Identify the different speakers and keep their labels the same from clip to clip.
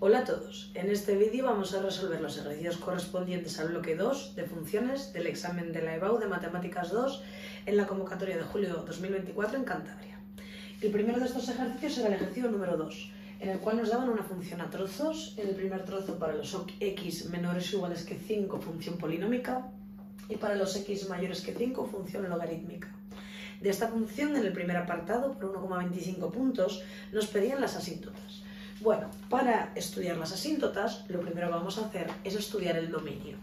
Speaker 1: Hola a todos, en este vídeo vamos a resolver los ejercicios correspondientes al bloque 2 de funciones del examen de la EBAU de Matemáticas 2 en la convocatoria de julio 2024 en Cantabria. El primero de estos ejercicios era el ejercicio número 2, en el cual nos daban una función a trozos, en el primer trozo para los x menores o iguales que 5 función polinómica y para los x mayores que 5 función logarítmica. De esta función, en el primer apartado, por 1,25 puntos, nos pedían las asíntotas. Bueno, para estudiar las asíntotas, lo primero que vamos a hacer es estudiar el dominio.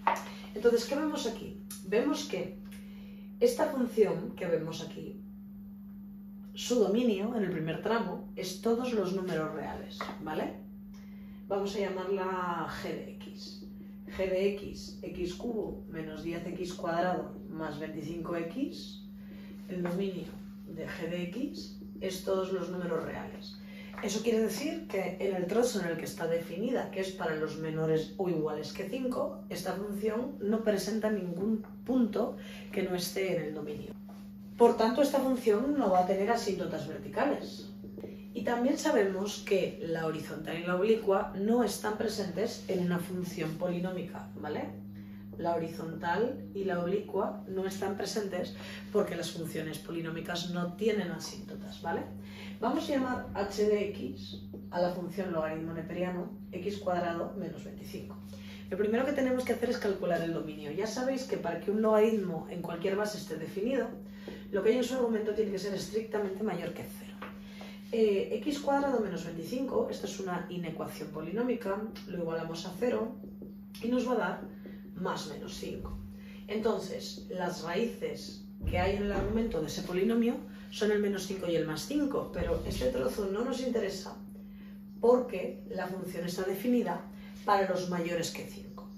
Speaker 1: Entonces, ¿qué vemos aquí? Vemos que esta función que vemos aquí, su dominio en el primer tramo es todos los números reales, ¿vale? Vamos a llamarla g de x. G de x, x cubo menos 10x cuadrado más 25x. El dominio de g de x es todos los números reales. Eso quiere decir que en el trozo en el que está definida, que es para los menores o iguales que 5, esta función no presenta ningún punto que no esté en el dominio. Por tanto, esta función no va a tener asíntotas verticales. Y también sabemos que la horizontal y la oblicua no están presentes en una función polinómica, ¿vale? La horizontal y la oblicua no están presentes porque las funciones polinómicas no tienen asíntotas, ¿vale? Vamos a llamar h de x a la función logaritmo neperiano x cuadrado menos 25. Lo primero que tenemos que hacer es calcular el dominio. Ya sabéis que para que un logaritmo en cualquier base esté definido, lo que hay en su argumento tiene que ser estrictamente mayor que 0. X cuadrado menos 25, esto es una inecuación polinómica, lo igualamos a 0 y nos va a dar más menos 5. Entonces, las raíces que hay en el argumento de ese polinomio son el menos 5 y el más 5, pero este trozo no nos interesa porque la función está definida para los mayores que 5.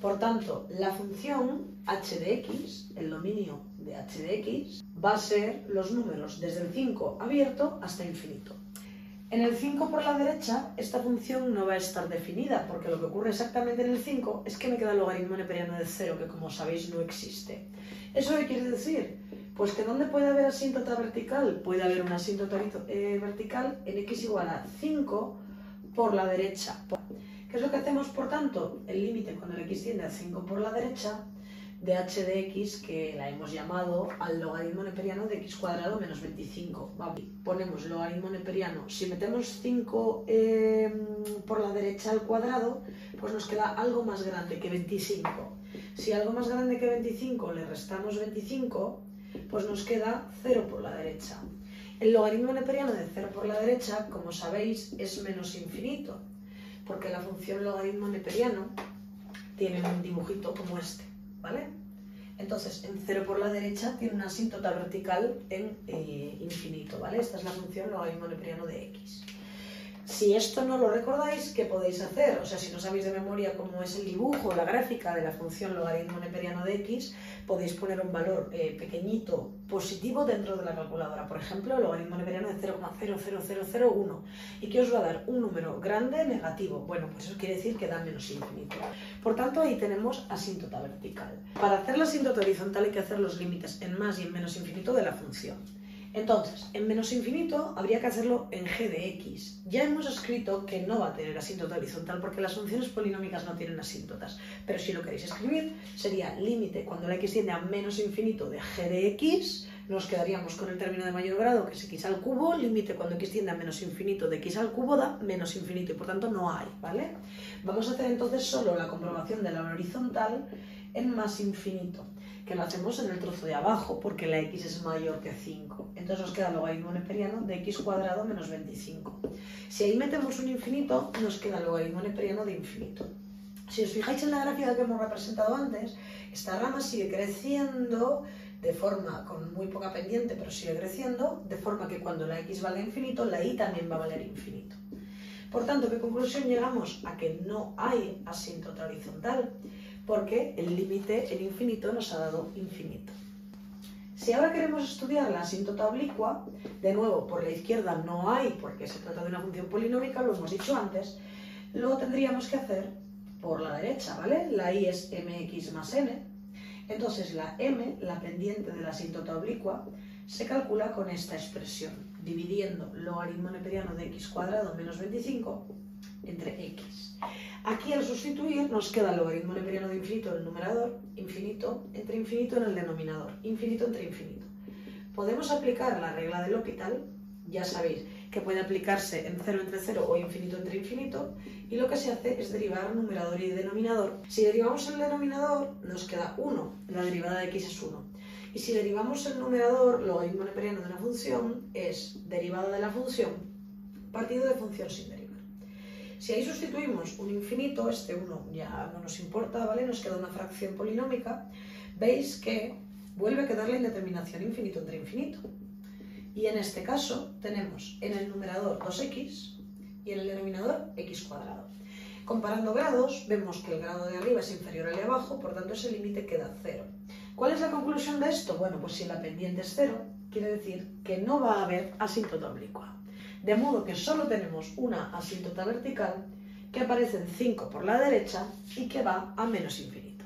Speaker 1: Por tanto, la función h de x, el dominio de h de x, va a ser los números desde el 5 abierto hasta infinito. En el 5 por la derecha, esta función no va a estar definida, porque lo que ocurre exactamente en el 5 es que me queda el logaritmo neperiano de 0, que como sabéis no existe. ¿Eso qué quiere decir? Pues que ¿dónde puede haber asíntota vertical? Puede haber una asíntota vertical en x igual a 5 por la derecha. ¿Qué es lo que hacemos, por tanto? El límite cuando el x tiende a 5 por la derecha de h de x, que la hemos llamado al logaritmo neperiano de x cuadrado menos 25. Vamos, ponemos logaritmo neperiano. Si metemos 5 por la derecha al cuadrado, pues nos queda algo más grande que 25. Si algo más grande que 25 le restamos 25, pues nos queda 0 por la derecha. El logaritmo neperiano de 0 por la derecha, como sabéis, es menos infinito, porque la función logaritmo neperiano tiene un dibujito como este, ¿vale? Entonces, en 0 por la derecha tiene una asíntota vertical en infinito, ¿vale? Esta es la función logaritmo neperiano de x. Si esto no lo recordáis, ¿qué podéis hacer? O sea, si no sabéis de memoria cómo es el dibujo, la gráfica de la función logaritmo neperiano de x, podéis poner un valor pequeñito positivo dentro de la calculadora. Por ejemplo, logaritmo neperiano de 0,00001. ¿Y qué os va a dar? Un número grande negativo. Bueno, pues eso quiere decir que da menos infinito. Por tanto, ahí tenemos asíntota vertical. Para hacer la asíntota horizontal hay que hacer los límites en más y en menos infinito de la función. Entonces, en menos infinito habría que hacerlo en g de x. Ya hemos escrito que no va a tener asíntota horizontal porque las funciones polinómicas no tienen asíntotas. Pero si lo queréis escribir, sería límite cuando la x tiende a menos infinito de g de x, nos quedaríamos con el término de mayor grado, que es x al cubo, límite cuando x tiende a menos infinito de x al cubo da menos infinito y por tanto no hay, ¿vale? Vamos a hacer entonces solo la comprobación de la horizontal en más infinito, que lo hacemos en el trozo de abajo porque la x es mayor que 5. Entonces nos queda el logaritmo neperiano de x cuadrado menos 25. Si ahí metemos un infinito, nos queda el logaritmo neperiano de infinito. Si os fijáis en la gráfica que hemos representado antes, esta rama sigue creciendo de forma, con muy poca pendiente, pero sigue creciendo, de forma que cuando la x vale infinito, la y también va a valer infinito. Por tanto, ¿qué conclusión llegamos? A que no hay asíntota horizontal, porque el límite en infinito nos ha dado infinito. Si ahora queremos estudiar la asíntota oblicua, de nuevo, por la izquierda no hay, porque se trata de una función polinómica, lo hemos dicho antes, lo tendríamos que hacer por la derecha, ¿vale? La y es mx más n, entonces la m, la pendiente de la asíntota oblicua, se calcula con esta expresión, dividiendo logaritmo neperiano de x cuadrado menos 25 entre entre x. Aquí al sustituir nos queda el logaritmo neperiano de infinito en el numerador, infinito entre infinito en el denominador, infinito entre infinito. Podemos aplicar la regla del L'Hopital, ya sabéis que puede aplicarse en 0 entre 0 o infinito entre infinito, y lo que se hace es derivar numerador y denominador. Si derivamos el denominador nos queda 1, la derivada de x es 1. Y si derivamos el numerador, logaritmo neperiano de una función, es derivada de la función partido de función sin derivar. Si ahí sustituimos un infinito, este 1 ya no nos importa, ¿vale? Nos queda una fracción polinómica. Veis que vuelve a quedar la indeterminación infinito entre infinito. Y en este caso tenemos en el numerador 2x y en el denominador x cuadrado. Comparando grados, vemos que el grado de arriba es inferior al de abajo, por tanto ese límite queda 0. ¿Cuál es la conclusión de esto? Bueno, pues si la pendiente es 0, quiere decir que no va a haber asíntota oblicua. De modo que solo tenemos una asíntota vertical que aparece en 5 por la derecha y que va a menos infinito.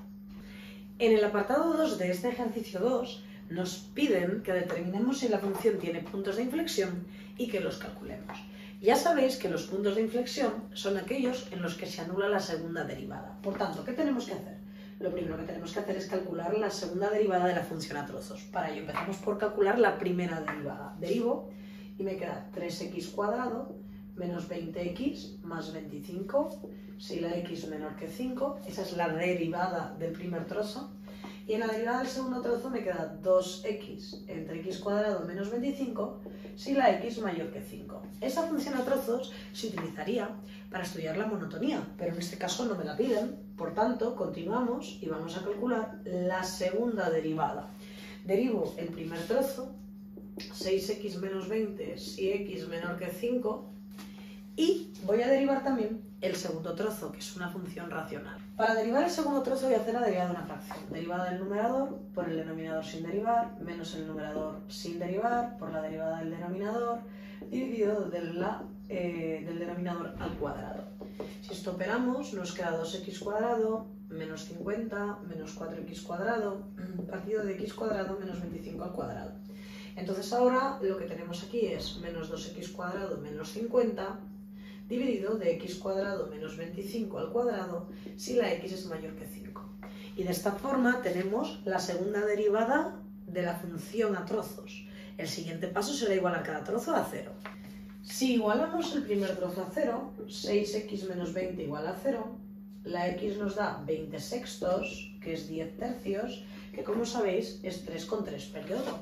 Speaker 1: En el apartado 2 de este ejercicio 2 nos piden que determinemos si la función tiene puntos de inflexión y que los calculemos. Ya sabéis que los puntos de inflexión son aquellos en los que se anula la segunda derivada. Por tanto, ¿qué tenemos que hacer? Lo primero que tenemos que hacer es calcular la segunda derivada de la función a trozos. Para ello empezamos por calcular la primera derivada. Derivo y me queda 3x cuadrado menos 20x más 25, si la x es menor que 5, esa es la derivada del primer trozo. Y en la derivada del segundo trozo me queda 2x entre x cuadrado menos 25 si la x es mayor que 5. Esa función a trozos se utilizaría para estudiar la monotonía, pero en este caso no me la piden. Por tanto, continuamos y vamos a calcular la segunda derivada. Derivo el primer trozo, 6x menos 20 si x menor que 5, y voy a derivar también el segundo trozo, que es una función racional. Para derivar el segundo trozo voy a hacer la derivada de una fracción. Derivada del numerador por el denominador sin derivar, menos el numerador sin derivar por la derivada del denominador, dividido del denominador al cuadrado. Si esto operamos, nos queda 2x cuadrado menos 50 menos 4x cuadrado partido de x cuadrado menos 25 al cuadrado. Entonces ahora lo que tenemos aquí es menos 2x cuadrado menos 50 dividido de x cuadrado menos 25 al cuadrado si la x es mayor que 5. Y de esta forma tenemos la segunda derivada de la función a trozos. El siguiente paso será igualar cada trozo a 0. Si igualamos el primer trozo a 0, 6x menos 20 igual a 0, la x nos da 20 sextos, que es 10 tercios, que como sabéis es 3,3 periodo.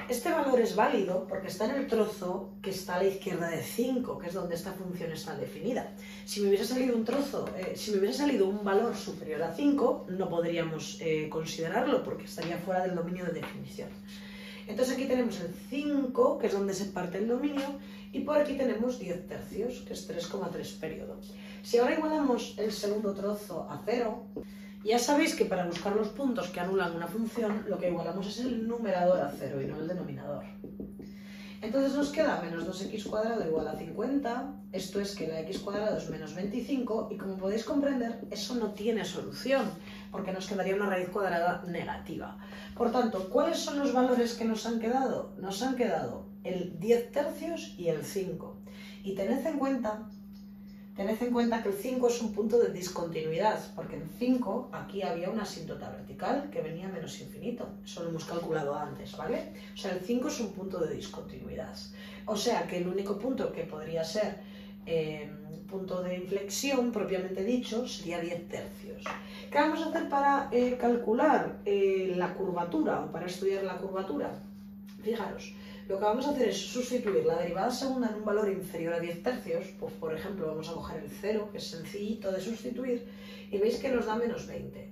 Speaker 1: Este valor es válido porque está en el trozo que está a la izquierda de 5, que es donde esta función está definida. Si me hubiera salido un valor superior a 5, no podríamos considerarlo porque estaría fuera del dominio de definición. Entonces aquí tenemos el 5, que es donde se parte el dominio, y por aquí tenemos 10 tercios, que es 3,3 periodo. Si ahora igualamos el segundo trozo a 0, ya sabéis que para buscar los puntos que anulan una función, lo que igualamos es el numerador a 0 y no el denominador. Entonces nos queda menos 2x cuadrado igual a 50, esto es que la x cuadrado es menos 25, y como podéis comprender, eso no tiene solución, porque nos quedaría una raíz cuadrada negativa. Por tanto, ¿cuáles son los valores que nos han quedado? Nos han quedado el 10 tercios y el 5. Y tened en cuenta que el 5 es un punto de discontinuidad, porque en 5 aquí había una asíntota vertical que venía a menos infinito. Eso lo hemos calculado antes, ¿vale? O sea, el 5 es un punto de discontinuidad. O sea, que el único punto que podría ser punto de inflexión, propiamente dicho, sería 10 tercios. ¿Qué vamos a hacer para calcular la curvatura o para estudiar la curvatura? Fijaros. Lo que vamos a hacer es sustituir la derivada segunda en un valor inferior a 10 tercios, pues por ejemplo vamos a coger el 0, que es sencillito de sustituir, y veis que nos da menos 20.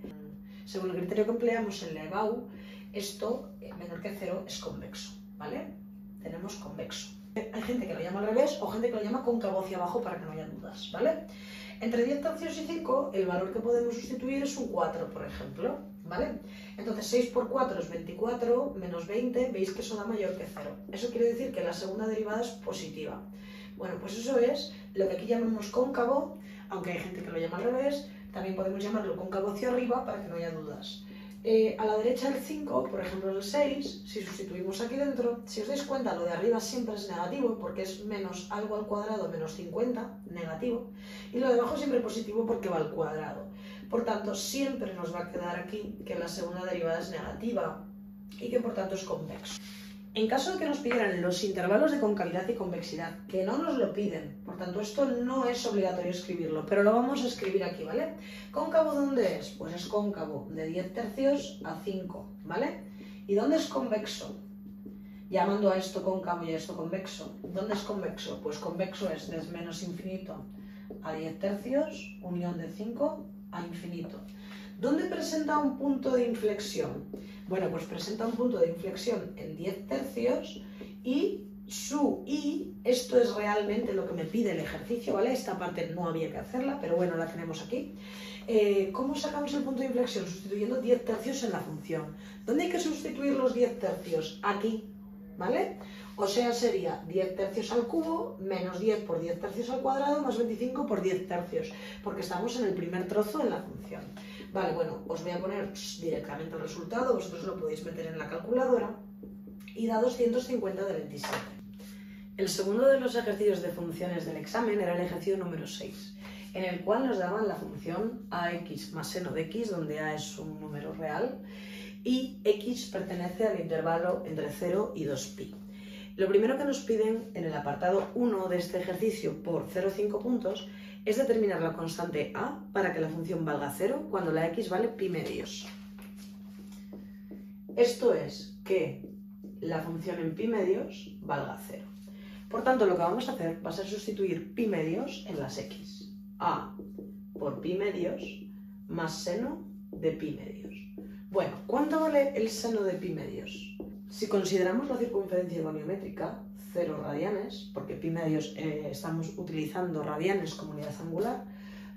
Speaker 1: Según el criterio que empleamos en la EBAU, esto menor que 0 es convexo, ¿vale? Tenemos convexo. Hay gente que lo llama al revés o gente que lo llama cóncavo hacia abajo para que no haya dudas, ¿vale? Entre 10 tercios y 5, el valor que podemos sustituir es un 4, por ejemplo, ¿vale? Entonces 6 por 4 es 24, menos 20, veis que eso da mayor que 0. Eso quiere decir que la segunda derivada es positiva. Bueno, pues eso es lo que aquí llamamos cóncavo, aunque hay gente que lo llama al revés, también podemos llamarlo cóncavo hacia arriba para que no haya dudas. A la derecha del 5, por ejemplo el 6, si sustituimos aquí dentro, si os dais cuenta, lo de arriba siempre es negativo porque es menos algo al cuadrado menos 50, negativo, y lo de abajo siempre positivo porque va al cuadrado. Por tanto, siempre nos va a quedar aquí que la segunda derivada es negativa y que por tanto es convexo. En caso de que nos pidieran los intervalos de concavidad y convexidad, que no nos lo piden, por tanto esto no es obligatorio escribirlo, pero lo vamos a escribir aquí, ¿vale? ¿Cóncavo dónde es? Pues es cóncavo de 10 tercios a 5, ¿vale? ¿Y dónde es convexo? Llamando a esto cóncavo y a esto convexo. ¿Dónde es convexo? Pues convexo es de menos infinito a 10 tercios, unión de 5 a infinito. ¿Dónde presenta un punto de inflexión? Bueno, pues presenta un punto de inflexión en 10 tercios y su i, esto es realmente lo que me pide el ejercicio, ¿vale? Esta parte no había que hacerla, pero bueno, la tenemos aquí. ¿Cómo sacamos el punto de inflexión? Sustituyendo 10 tercios en la función. ¿Dónde hay que sustituir los 10 tercios? Aquí, ¿vale? O sea, sería 10 tercios al cubo menos 10 por 10 tercios al cuadrado más 25 por 10 tercios, porque estamos en el primer trozo en la función. Vale, bueno, os voy a poner directamente el resultado, vosotros lo podéis meter en la calculadora y da 250 de 27. El segundo de los ejercicios de funciones del examen era el ejercicio número 6, en el cual nos daban la función ax más seno de x, donde a es un número real, y x pertenece al intervalo entre 0 y 2pi. Lo primero que nos piden en el apartado 1 de este ejercicio por 0,5 puntos es determinar la constante a para que la función valga 0 cuando la x vale pi medios. Esto es que la función en pi medios valga 0. Por tanto, lo que vamos a hacer va a ser sustituir pi medios en las x. A por pi medios más seno de pi medios. Bueno, ¿cuánto vale el seno de pi medios? Si consideramos la circunferencia goniométrica, 0 radianes, porque pi medios estamos utilizando radianes como unidad angular,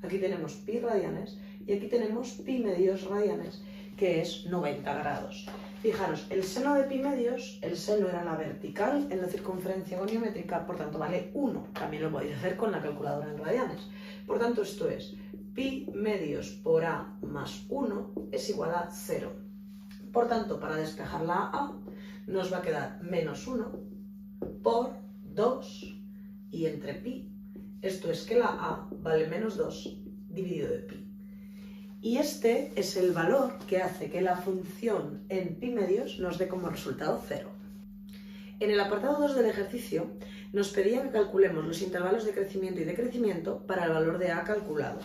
Speaker 1: aquí tenemos pi radianes y aquí tenemos pi medios radianes, que es 90 grados. Fijaros, el seno de pi medios, el seno era la vertical en la circunferencia goniométrica, por tanto vale 1. También lo podéis hacer con la calculadora en radianes. Por tanto, esto es pi medios por a más 1 es igual a 0. Por tanto, para despejar la a, nos va a quedar menos 1 por 2 y entre pi. Esto es que la a vale menos 2 dividido de pi. Y este es el valor que hace que la función en pi medios nos dé como resultado 0. En el apartado 2 del ejercicio nos pedía que calculemos los intervalos de crecimiento y decrecimiento para el valor de a calculado.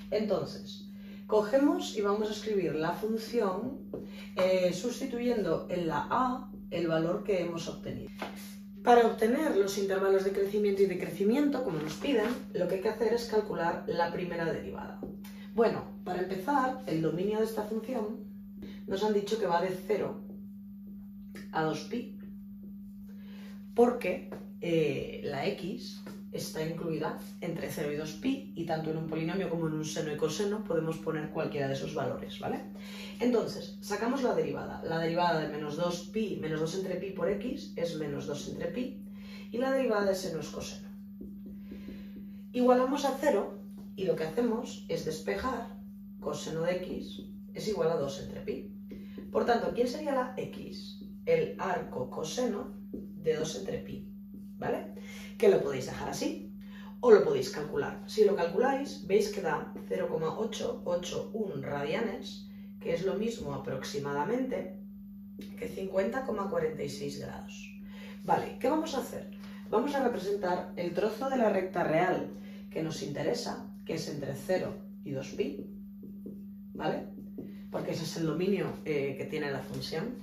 Speaker 1: Entonces, cogemos y vamos a escribir la función sustituyendo en la a el valor que hemos obtenido. Para obtener los intervalos de crecimiento y decrecimiento, como nos piden, lo que hay que hacer es calcular la primera derivada. Bueno, para empezar, el dominio de esta función nos han dicho que va de 0 a 2pi, porque la x está incluida entre 0 y 2pi, y tanto en un polinomio como en un seno y coseno podemos poner cualquiera de esos valores, ¿vale? Entonces, sacamos la derivada. La derivada de menos 2pi, menos 2 entre pi por x es menos 2 entre pi, y la derivada de seno es coseno. Igualamos a 0 y lo que hacemos es despejar coseno de x es igual a 2 entre pi. Por tanto, ¿quién sería la x? El arco coseno de 2 entre pi, ¿vale? Que lo podéis dejar así o lo podéis calcular. Si lo calculáis, veis que da 0,881 radianes, que es lo mismo aproximadamente que 50,46 grados. Vale, ¿qué vamos a hacer? Vamos a representar el trozo de la recta real que nos interesa, que es entre 0 y 2pi, ¿vale? Porque ese es el dominio que tiene la función.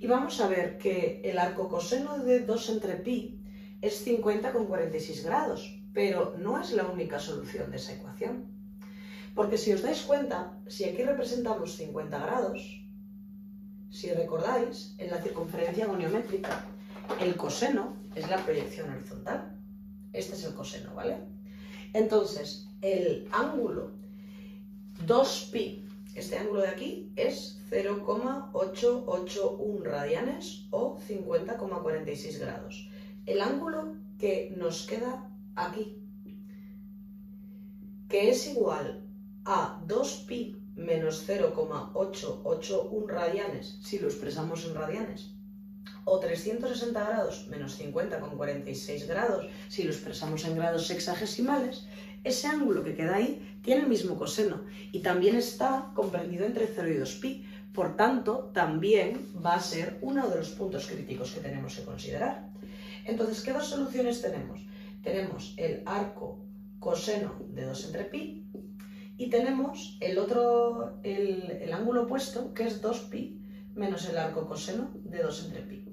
Speaker 1: Y vamos a ver que el arco coseno de 2 entre pi es 50,46 grados, pero no es la única solución de esa ecuación. Porque si os dais cuenta, si aquí representamos 50 grados, si recordáis, en la circunferencia goniométrica, el coseno es la proyección horizontal. Este es el coseno, ¿vale? Entonces, el ángulo 2pi, este ángulo de aquí, es 0,881 radianes o 50,46 grados. El ángulo que nos queda aquí, que es igual a 2pi menos 0,881 radianes, si lo expresamos en radianes, o 360 grados menos 50,46 grados, si lo expresamos en grados sexagesimales, ese ángulo que queda ahí tiene el mismo coseno y también está comprendido entre 0 y 2pi. Por tanto, también va a ser uno de los puntos críticos que tenemos que considerar. Entonces, ¿qué dos soluciones tenemos? Tenemos el arco coseno de 2 entre pi y tenemos el ángulo opuesto, que es 2pi menos el arco coseno de 2 entre pi.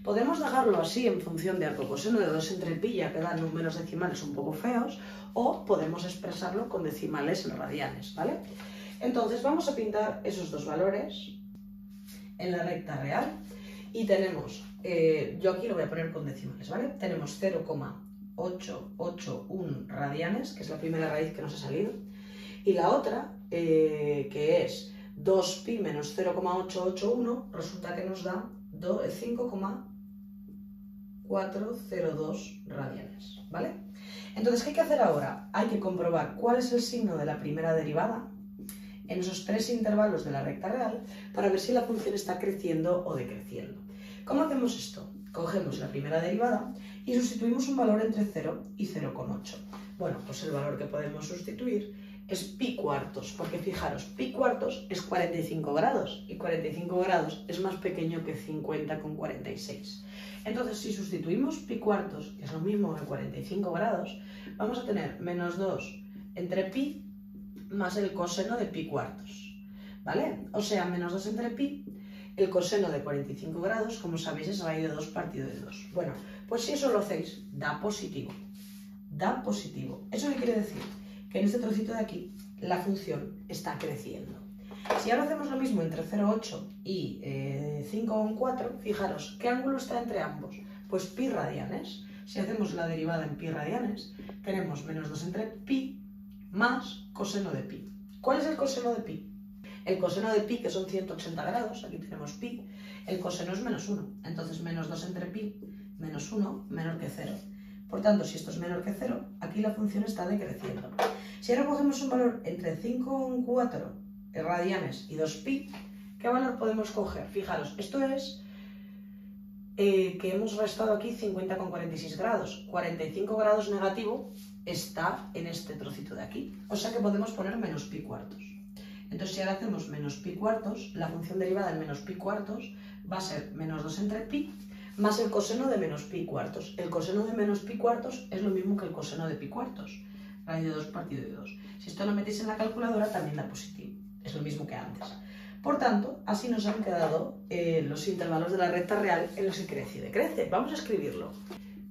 Speaker 1: Podemos dejarlo así en función de arco coseno de 2 entre pi, ya que dan números decimales un poco feos, o podemos expresarlo con decimales en radianes, ¿vale? Entonces vamos a pintar esos dos valores en la recta real y tenemos, yo aquí lo voy a poner con decimales, ¿vale? Tenemos 0,881 radianes, que es la primera raíz que nos ha salido, y la otra, que es 2pi menos 0,881, resulta que nos da 5,402 radianes, ¿vale? Entonces, ¿qué hay que hacer ahora? Hay que comprobar cuál es el signo de la primera derivada en esos tres intervalos de la recta real para ver si la función está creciendo o decreciendo. ¿Cómo hacemos esto? Cogemos la primera derivada y sustituimos un valor entre 0 y 0,8. Bueno, pues el valor que podemos sustituir es pi cuartos, porque fijaros, pi cuartos es 45 grados y 45 grados es más pequeño que 50,46. Entonces, si sustituimos pi cuartos, que es lo mismo que 45 grados, vamos a tener menos 2 entre pi más el coseno de pi cuartos, ¿vale? O sea, menos 2 entre pi, el coseno de 45 grados, como sabéis, es raíz de 2 partido de 2. Bueno, pues si eso lo hacéis, da positivo. Da positivo. ¿Eso qué quiere decir? Que en este trocito de aquí la función está creciendo. Si ahora hacemos lo mismo entre 0,8 y 5,4, fijaros, ¿qué ángulo está entre ambos? Pues pi radianes. Si hacemos la derivada en pi radianes, tenemos menos 2 entre pi más coseno de pi. ¿Cuál es el coseno de pi? El coseno de pi, que son 180 grados, aquí tenemos pi, el coseno es menos 1. Entonces menos 2 entre pi menos 1 menor que 0. Por tanto, si esto es menor que 0, aquí la función está decreciendo. Si ahora cogemos un valor entre 5,4 radianes y 2pi, ¿qué valor podemos coger? Fijaros, esto es que hemos restado aquí 50,46 grados. 45 grados negativo está en este trocito de aquí. O sea que podemos poner menos pi cuartos. Entonces, si ahora hacemos menos pi cuartos, la función derivada en menos pi cuartos va a ser menos 2 entre pi más el coseno de menos pi cuartos. El coseno de menos pi cuartos es lo mismo que el coseno de pi cuartos, raíz de 2 partido de 2. Si esto lo metéis en la calculadora, también da positivo. Es lo mismo que antes. Por tanto, así nos han quedado los intervalos de la recta real en los que crece y decrece. Vamos a escribirlo.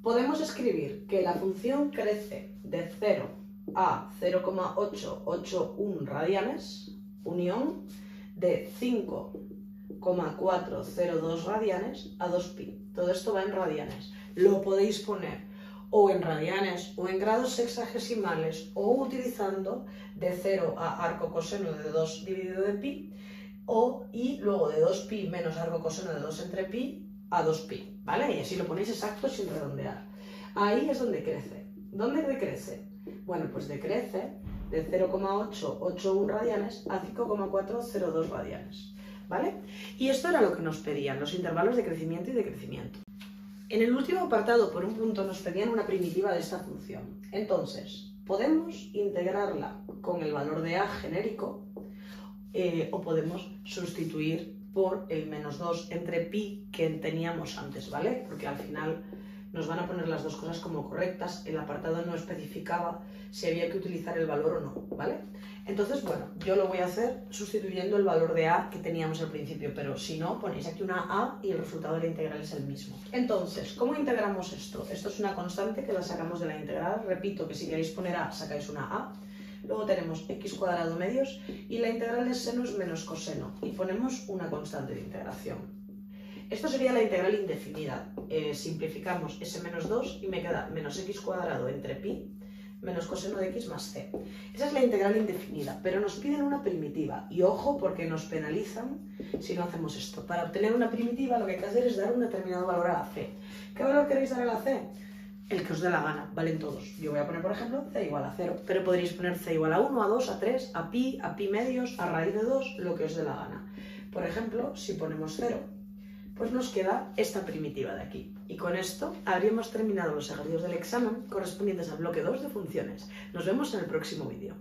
Speaker 1: Podemos escribir que la función crece de 0 a 0,881 radianes, unión de 5,402 radianes a 2pi. Todo esto va en radianes. Lo podéis poner o en radianes o en grados sexagesimales o utilizando de 0 a arco coseno de 2 dividido de pi y luego de 2pi menos arco coseno de 2 entre pi a 2pi, ¿vale? Y así lo ponéis exacto sin redondear. Ahí es donde crece. ¿Dónde decrece? Bueno, pues decrece de 0,881 radianes a 5,402 radianes, ¿vale? Y esto era lo que nos pedían, los intervalos de crecimiento y decrecimiento. En el último apartado, por un punto, nos pedían una primitiva de esta función. Entonces, podemos integrarla con el valor de a genérico o podemos sustituir por el menos 2 entre pi que teníamos antes, ¿vale? Porque al final nos van a poner las dos cosas como correctas. El apartado no especificaba si había que utilizar el valor o no, ¿vale? Entonces, bueno, yo lo voy a hacer sustituyendo el valor de a que teníamos al principio, pero si no, ponéis aquí una a y el resultado de la integral es el mismo. Entonces, ¿cómo integramos esto? Esto es una constante que la sacamos de la integral. Repito que si queréis poner a, sacáis una a. Luego tenemos x cuadrado medios y la integral de seno es menos coseno y ponemos una constante de integración. Esto sería la integral indefinida. Simplificamos ese menos 2 y me queda menos x cuadrado entre pi menos coseno de x más c. Esa es la integral indefinida, pero nos piden una primitiva. Y ojo, porque nos penalizan si no hacemos esto. Para obtener una primitiva lo que hay que hacer es dar un determinado valor a la c. ¿Qué valor queréis dar a la c? el que os dé la gana, valen todos. Yo voy a poner, por ejemplo, c igual a 0, pero podréis poner c igual a 1, a 2, a 3, a pi medios, a raíz de 2, lo que os dé la gana. Por ejemplo, si ponemos 0, pues nos queda esta primitiva de aquí. Y con esto habríamos terminado los ejercicios del examen correspondientes al bloque 2 de funciones. Nos vemos en el próximo vídeo.